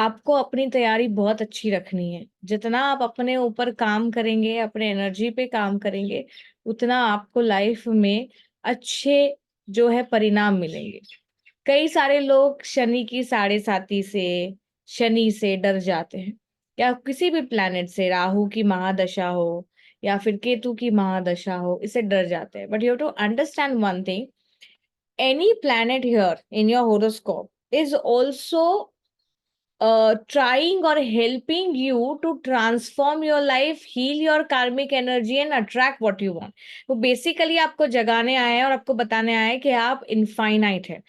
आपको अपनी तैयारी बहुत अच्छी रखनी है। जितना आप अपने ऊपर काम करेंगे, अपने एनर्जी पे काम करेंगे, उतना आपको लाइफ में अच्छे जो है परिणाम मिलेंगे। कई सारे लोग शनि की साढ़े साती से, शनि से डर जाते हैं, या किसी भी प्लैनेट से, राहु की महादशा हो या फिर केतु की महादशा हो, इससे डर जाते हैं। But you have to understand one thing, any planet here in your horoscope is also trying or helping you to transform your life, heal your karmic energy and attract what you want. वो basically आपको जगाने आया है और आपको बताने आया है कि आप इनफाइनाइट है,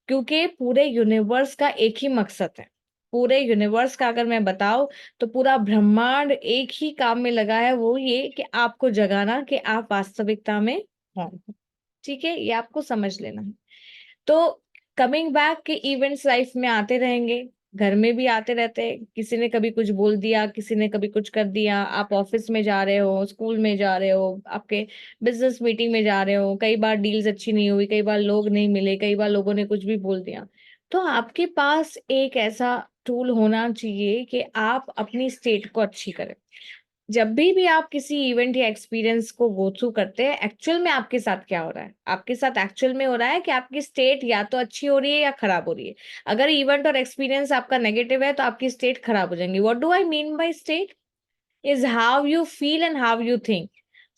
क्योंकि पूरे यूनिवर्स का एक ही मकसद है। पूरे यूनिवर्स का अगर मैं बताऊं तो पूरा ब्रह्मांड एक ही काम में लगा है, वो ये कि आपको जगाना कि आप वास्तविकता में कौन हो। ठीक है, ये आपको समझ लेना है। तो कमिंग बैक के इवेंट्स लाइफ में आते रहेंगे, घर में भी आते रहते हैं। किसी ने कभी कुछ बोल दिया, किसी ने कभी कुछ कर दिया, आप ऑफिस में जा रहे हो, स्कूल में जा रहे हो, आपके बिजनेस मीटिंग में जा रहे हो, कई बार डील्स अच्छी नहीं हुई, कई बार लोग नहीं मिले, कई बार लोगों ने कुछ भी बोल दिया। तो आपके पास एक ऐसा टूल होना चाहिए कि आप अपनी स्टेट को अच्छी करें। जब भी आप किसी इवेंट या एक्सपीरियंस को गो थ्रू करते हैं, एक्चुअल में आपके साथ क्या हो रहा है? आपके साथ एक्चुअल में हो रहा है कि आपकी स्टेट या तो अच्छी हो रही है या खराब हो रही है। अगर इवेंट और एक्सपीरियंस आपका नेगेटिव है तो आपकी स्टेट खराब हो जाएंगी। What do I mean by state is how you feel and how you think.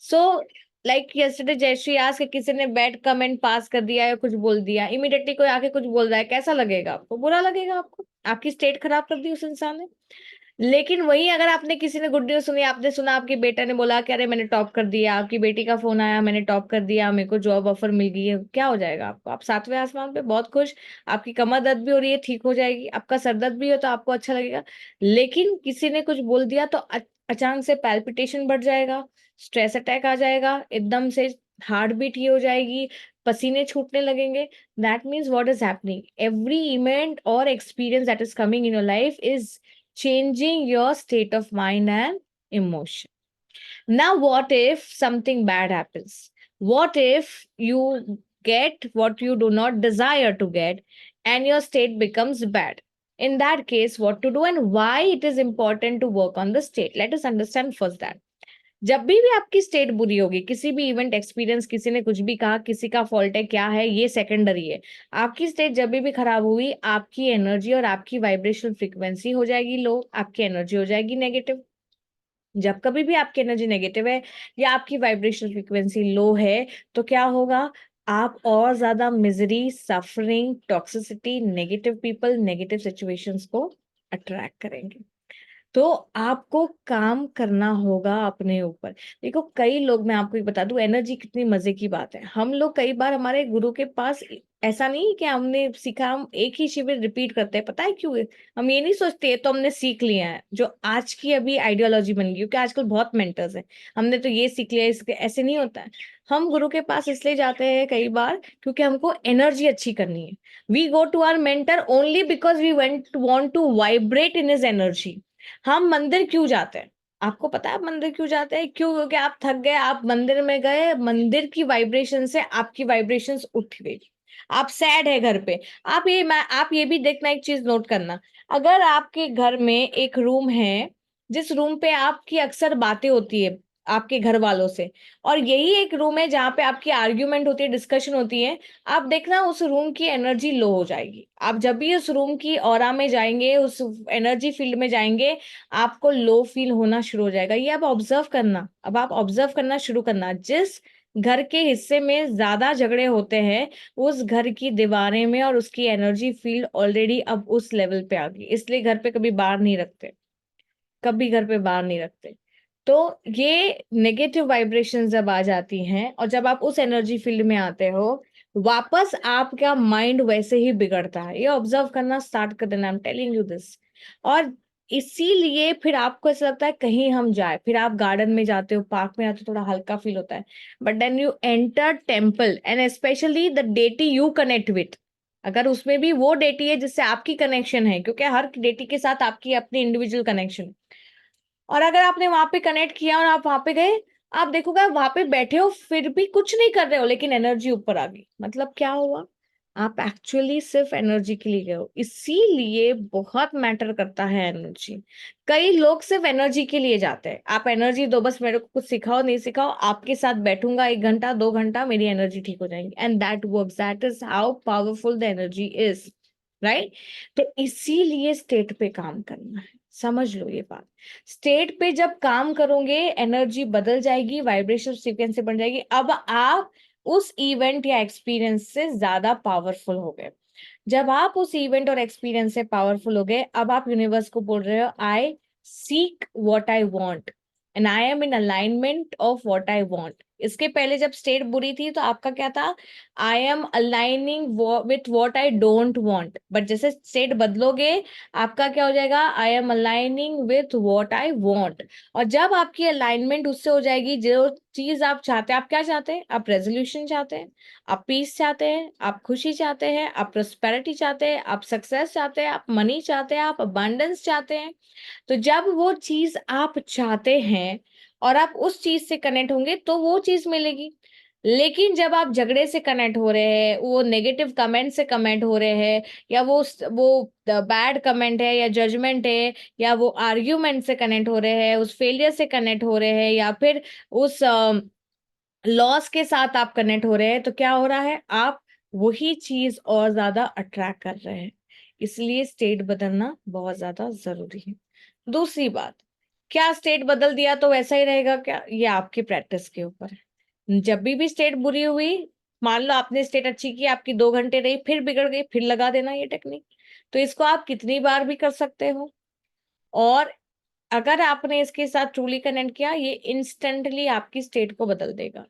So like yesterday Jayashree आज के किसी ने बैड कमेंट पास कर दिया या कुछ बोल दिया, इमीडिएटली कोई आके कुछ बोल रहा है, कैसा लगेगा आपको? बुरा लगेगा आपको। आपकी स्टेट खराब कर दी उस इंसान ने। लेकिन वही अगर आपने किसी ने गुड न्यूज सुनी, आपने सुना आपके बेटा ने बोला कि अरे मैंने टॉप कर दिया, आपकी बेटी का फोन आया मैंने टॉप कर दिया, मेरे को जॉब ऑफर मिल गई है, क्या हो जाएगा आपको? आप सातवें आसमान पे बहुत खुश। आपकी कमर दर्द भी हो रही है, ठीक हो जाएगी। आपका सर दर्द भी हो तो आपको अच्छा लगेगा। लेकिन किसी ने कुछ बोल दिया तो अचानक से पैल्पिटेशन बढ़ जाएगा, स्ट्रेस अटैक आ जाएगा, एकदम से हार्ट बीट ये हो जाएगी, पसीने छूटने लगेंगे। That means what is happening, every event और experience that is coming in your life is changing your state of mind and emotion. Now, what if something bad happens? What if you get what you do not desire to get and your state becomes bad? In that case, what to do and why it is important to work on the state? Let us understand first that. जब भी आपकी state बुरी होगी, किसी भी event experience, किसी ने कुछ भी कहा, किसी का फॉल्ट है, क्या है, ये सेकेंडरी है। आपकी स्टेट जब भी खराब हुई, आपकी एनर्जी और आपकी वाइब्रेशनल फ्रीक्वेंसी हो जाएगी लो, आपकी एनर्जी हो जाएगी नेगेटिव। जब कभी भी आपकी एनर्जी नेगेटिव है या आपकी वाइब्रेशनल फ्रीक्वेंसी लो है, तो क्या होगा? आप और ज्यादा misery, suffering, toxicity, negative people, negative situations को अट्रैक्ट करेंगे। तो आपको काम करना होगा अपने ऊपर। देखो कई लोग, मैं आपको एक बता दूं, एनर्जी कितनी मजे की बात है। हम लोग कई बार हमारे गुरु के पास, ऐसा नहीं कि हमने सीखा, हम एक ही शिविर रिपीट करते हैं। पता है क्यों? हम ये नहीं सोचते तो हमने सीख लिया है, जो आज की अभी आइडियोलॉजी बन गई, क्योंकि आजकल बहुत मेंटर्स हैं, हमने तो ये सीख लिया, इसके ऐसे नहीं होता है। हम गुरु के पास इसलिए जाते हैं कई बार क्योंकि हमको एनर्जी अच्छी करनी है। We go to our mentor only because we want to vibrate in his energy. हम मंदिर क्यों जाते हैं? आपको पता है आप मंदिर क्यों जाते हैं? क्यों? क्योंकि आप थक गए, आप मंदिर में गए, मंदिर की वाइब्रेशन से आपकी वाइब्रेशंस उठ गई, आप सैड है घर पे। आप ये भी देखना, एक चीज नोट करना, अगर आपके घर में एक रूम है जिस रूम पे आपकी अक्सर बातें होती है आपके घर वालों से, और यही एक रूम है जहाँ पे आपकी आर्ग्यूमेंट होती है, डिस्कशन होती है, आप देखना उस रूम की एनर्जी लो हो जाएगी। आप जब भी उस रूम की ऑरा में जाएंगे, उस एनर्जी फील्ड में जाएंगे, आपको लो फील होना शुरू हो जाएगा। ये आप ऑब्जर्व करना, अब आप ऑब्जर्व करना शुरू करना। जिस घर के हिस्से में ज्यादा झगड़े होते हैं, उस घर की दीवारें में और उसकी एनर्जी फील्ड ऑलरेडी अब उस लेवल पे आ गई, इसलिए घर पे कभी बाहर नहीं रखते, कभी घर पे बाहर नहीं रखते। तो ये नेगेटिव वाइब्रेशन जब आ जाती हैं और जब आप उस एनर्जी फील्ड में आते हो, वापस आपका माइंड वैसे ही बिगड़ता है। ये ऑब्जर्व करना स्टार्ट कर देना, I am telling you this. और इसीलिए फिर आपको ऐसा लगता है कहीं हम जाए, फिर आप गार्डन में जाते हो, पार्क में जाते हो, थोड़ा हल्का फील होता है। But then you enter temple and specially the deity you connect with, अगर उसमें भी वो डेटी है जिससे आपकी कनेक्शन है, क्योंकि हर डेटी के साथ आपकी अपनी इंडिविजुअल कनेक्शन, और अगर आपने वहां पे कनेक्ट किया और आप वहां पे गए, आप देखोगे वहां पे बैठे हो फिर भी कुछ नहीं कर रहे हो, लेकिन एनर्जी ऊपर आ गई। मतलब क्या हुआ? आप एक्चुअली सिर्फ एनर्जी के लिए गए हो, इसीलिए बहुत मैटर करता है एनर्जी। कई लोग सिर्फ एनर्जी के लिए जाते हैं, आप एनर्जी दो, बस मेरे को कुछ सिखाओ नहीं सिखाओ, आपके साथ बैठूंगा 1 घंटा 2 घंटा, मेरी एनर्जी ठीक हो जाएगी, and that works, that is how powerful the energy is, right. तो इसीलिए स्टेट पे काम करना है, समझ लो ये बात। स्टेट पे जब काम करोगे एनर्जी बदल जाएगी, वाइब्रेशन फ्रीक्वेंसी बढ़ जाएगी, अब आप उस इवेंट या एक्सपीरियंस से ज्यादा पावरफुल हो गए। जब आप उस इवेंट और एक्सपीरियंस से पावरफुल हो गए, अब आप यूनिवर्स को बोल रहे हो, आई seek what I want and I am in alignment of what I want. इसके पहले जब स्टेट बुरी थी तो आपका क्या था, I am aligning with what I don't want, but जैसे स्टेट बदलोगे आपका क्या हो जाएगा, I am aligning with what I want. और जब आपकी अलाइनमेंट उससे हो जाएगी, जो चीज आप चाहते हैं, आप क्या चाहते हैं, आप रेजोल्यूशन चाहते हैं, आप पीस चाहते हैं, आप खुशी चाहते हैं, आप प्रोस्पेरिटी चाहते हैं, आप सक्सेस चाहते हैं, आप मनी चाहते हैं, आप अबंडेंस चाहते हैं। तो जब वो चीज आप चाहते हैं और आप उस चीज से कनेक्ट होंगे तो वो चीज मिलेगी। लेकिन जब आप झगड़े से कनेक्ट हो रहे हैं, वो नेगेटिव कमेंट से कमेंट हो रहे हैं, या वो बैड कमेंट है या जजमेंट है, या वो आर्ग्यूमेंट से कनेक्ट हो रहे हैं, उस फेलियर से कनेक्ट हो रहे हैं, या फिर उस लॉस के साथ आप कनेक्ट हो रहे हैं, तो क्या हो रहा है, आप वही चीज और ज्यादा अट्रैक्ट कर रहे हैं। इसलिए स्टेट बदलना बहुत ज्यादा जरूरी है। दूसरी बात, क्या स्टेट बदल दिया तो वैसा ही रहेगा क्या, ये आपकी प्रैक्टिस के ऊपर है। जब भी स्टेट बुरी हुई, मान लो आपने स्टेट अच्छी की, आपकी 2 घंटे रही, फिर बिगड़ गई, फिर लगा देना ये टेक्निक। तो इसको आप कितनी बार भी कर सकते हो। और अगर आपने इसके साथ ट्रूली कनेक्ट किया, ये इंस्टेंटली आपकी स्टेट को बदल देगा।